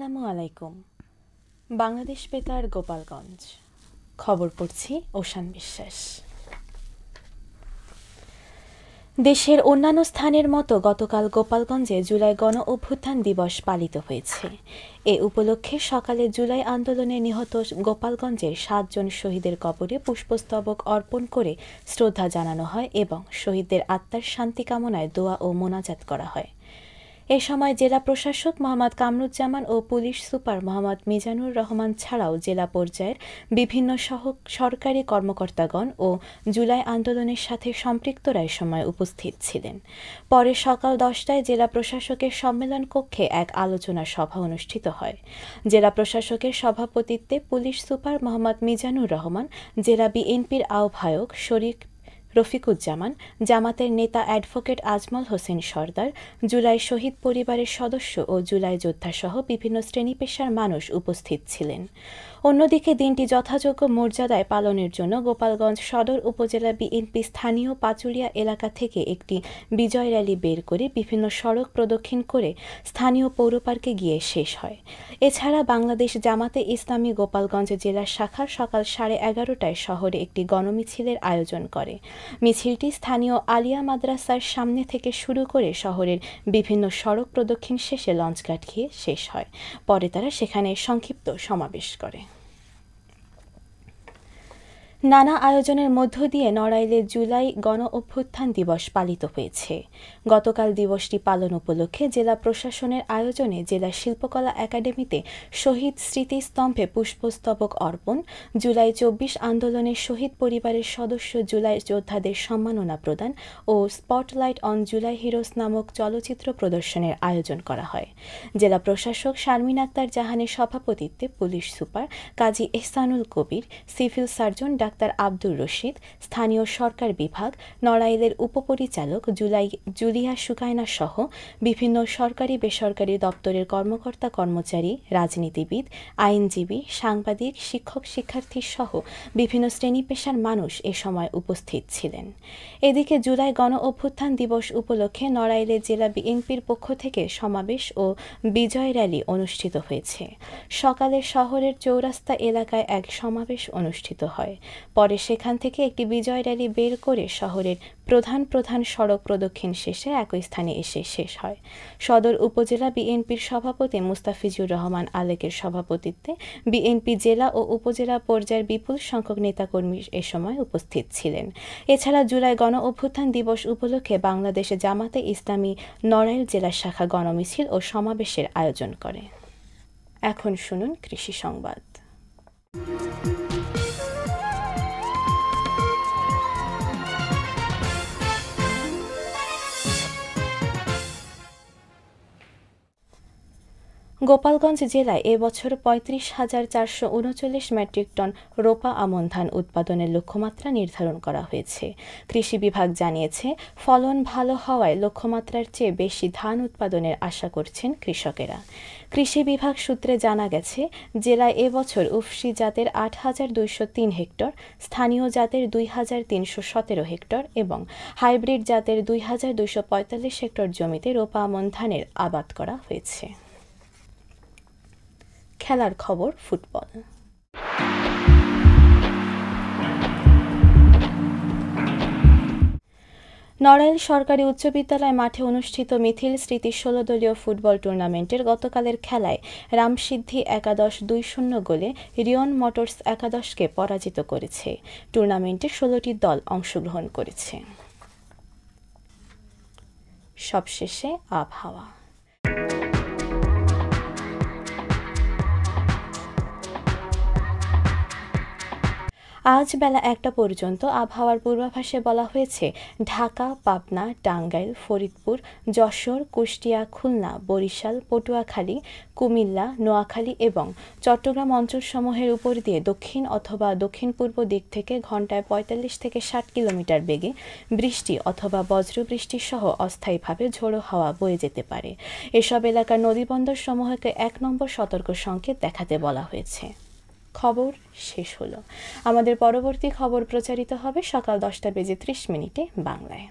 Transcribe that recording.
আসসালামু আলাইকুম। বাংলাদেশ বেতার গোপালগঞ্জ খবর পড়ছি ওশান বিশ্বাস। দেশের অন্যান্য স্থানের মতো গতকাল গোপালগঞ্জে জুলাই গণ অভ্যুত্থান দিবস পালিত হয়েছে। এ উপলক্ষে সকালে জুলাই আন্দোলনে নিহত গোপালগঞ্জের ৭ জন শহীদের কবরে পুষ্পস্তবক অর্পণ করে শ্রদ্ধা জানানো হয় এবং শহীদদের আত্মার শান্তি কামনায় দোয়া ও মোনাজাত করা হয়। এ সময় জেলা প্রশাসক মোহাম্মদ কামরুজ্জামান ও পুলিশ সুপার মোহাম্মদ মিজানুর রহমান ছাড়াও জেলা পর্যায়ের বিভিন্ন সরকারি কর্মকর্তাগণ ও জুলাই আন্দোলনের সাথে সম্পৃক্তরা এ সময় উপস্থিত ছিলেন। পরে সকাল 10টায় জেলা প্রশাসকের সম্মেলন কক্ষে এক আলোচনা সভা অনুষ্ঠিত হয়। জেলা প্রশাসকের সভাপতিত্বে পুলিশ সুপার মোহাম্মদ মিজানুর রহমান, জেলা বিএনপির আহ্বায়ক শরীফ রফিকুজ্জামান, জামাতের নেতা অ্যাডভোকেট আজমল হোসেন সরদার, জুলাই শহীদ পরিবারের সদস্য ও জুলাই যোদ্ধাসহ বিভিন্ন শ্রেণী পেশার মানুষ উপস্থিত ছিলেন। অন্যদিকে দিনটি যথাযোগ্য মর্যাদায় পালনের জন্য গোপালগঞ্জ সদর উপজেলা বিএনপি স্থানীয় পাচুলিয়া এলাকা থেকে একটি বিজয় র্যালি বের করে বিভিন্ন সড়ক প্রদক্ষিণ করে স্থানীয় পৌর পার্কে গিয়ে শেষ হয়। এছাড়া বাংলাদেশ জামাতে ইসলামী গোপালগঞ্জ জেলা শাখা সকাল 11:30টায় শহরে একটি গণমিছিলের আয়োজন করে। মিছিলটি স্থানীয় আলিয়া মাদ্রাসার সামনে থেকে শুরু করে শহরের বিভিন্ন সড়ক প্রদক্ষিণ শেষে লঞ্চঘাট গিয়ে শেষ হয়। পরে তারা সেখানে সংক্ষিপ্ত সমাবেশ করে। নানা আয়োজনের মধ্য দিয়ে নড়াইলে জুলাই গণ অভ্যুত্থান দিবস পালিত হয়েছে। গতকাল দিবসটি পালন উপলক্ষে জেলা প্রশাসনের আয়োজনে জেলা শিল্পকলা একাডেমিতে শহীদ স্মৃতিস্তম্ভে পুষ্পস্তবক অর্পণ, জুলাই 24 আন্দোলনের শহীদ পরিবারের সদস্য জুলাই যোদ্ধাদের সম্মাননা প্রদান ও স্পটলাইট অন জুলাই হিরোজ নামক চলচ্চিত্র প্রদর্শনের আয়োজন করা হয়। জেলা প্রশাসক শারমিন আক্তার জাহানের সভাপতিত্বে police super Kazi Ehsanul Kabir, civil surgeon doctor Abdur Rashid, স্থানীয় সরকার বিভাগ, নড়াইলের উপপরিচালক জুলিয়া সুকায়না সহ বিভিন্ন সরকারি বেসরকারি দপ্তরের কর্মকর্তা কর্মচারী, রাজনীতিবিদ, আইনজীবী, সাংবাদিক, শিক্ষক শিক্ষার্থী সহ বিভিন্ন শ্রেণী পেশার মানুষ এ সময় উপস্থিত ছিলেন। এদিকে জুলাই গণ অভ্যুত্থান দিবস উপলক্ষে নড়াইলে জেলা বিএনপির পক্ষ থেকে সমাবেশ ও বিজয় র্যালি অনুষ্ঠিত হয়েছে। সকালে শহরের চৌরাস্তা এলাকায় এক সমাবেশ অনুষ্ঠিত হয়। পরে সেখান থেকে একটি বিজয় র্যালি বের করে শহরের প্রধান সড়ক প্রদক্ষিণ শেষে একই স্থানে এসে শেষ হয়। সদর উপজেলা বিএনপির সভাপতি মুস্তাফিজুর রহমান আলেকের সভাপতিত্বে বিএনপি জেলা ও উপজেলা পর্যায়ের বিপুল সংখ্যক নেতাকর্মী এ সময় উপস্থিত ছিলেন। এছাড়া জুলাই গণ অভ্যুত্থান দিবস উপলক্ষে বাংলাদেশে জামাতে ইসলামী নড়াইল জেলা শাখা গণমিছিল ও সমাবেশের আয়োজন করে। এখন শুনুন কৃষি সংবাদ। গোপালগঞ্জ জেলায় এবছর 35,439 মেট্রিক টন রোপা আমন ধান উৎপাদনের লক্ষ্যমাত্রা নির্ধারণ করা হয়েছে। কৃষি বিভাগ জানিয়েছে, ফলন ভালো হওয়ায় লক্ষ্যমাত্রার চেয়ে বেশি ধান উৎপাদনের আশা করছেন কৃষকেরা। কৃষি বিভাগ সূত্রে জানা গেছে, জেলায় এবছর উফশি জাতের 8,203 হেক্টর, স্থানীয় জাতের 2,317 হেক্টর এবং হাইব্রিড জাতের 2,245 হেক্টর জমিতে রোপা আমন ধানের আবাদ করা হয়েছে। খেলার খবর ফুটবল। নড়াইল সরকারি উচ্চ বিদ্যালয় মাঠে অনুষ্ঠিত মিথিল স্মৃতি 16 দলীয় ফুটবল টুর্নামেন্টের গতকালের খেলায় রামসিদ্ধি একাদশ 2-0 গোলে রিয়ন মোটরস একাদশকে পরাজিত করেছে। টুর্নামেন্টে 16টি দল অংশগ্রহণ করেছে। সবশেষে আবহাওয়া। আজ বেলা 1টা পর্যন্ত আবহাওয়ার পূর্বাভাসে বলা হয়েছে, ঢাকা, পাবনা, টাঙ্গাইল, ফরিদপুর, যশোর, কুষ্টিয়া, খুলনা, বরিশাল, পটুয়াখালী, কুমিল্লা, নোয়াখালী এবং চট্টগ্রাম অঞ্চলসমূহের উপর দিয়ে দক্ষিণ অথবা দক্ষিণ-পূর্ব দিক থেকে ঘণ্টায় 45 থেকে 60 কিলোমিটার বেগে বৃষ্টি অথবা বজ্রবৃষ্টি সহ অস্থায়ীভাবে ঝোড়ো হাওয়া বয়ে যেতে পারে। এসব এলাকার নদীবন্দর সমূহকে 1 নম্বর সতর্ক সংকেত দেখাতে বলা হয়েছে। খবর শেষ হলো। আমাদের পরবর্তী খবর প্রচারিত হবে সকাল 10টা বেজে 30 মিনিটে বাংলায়।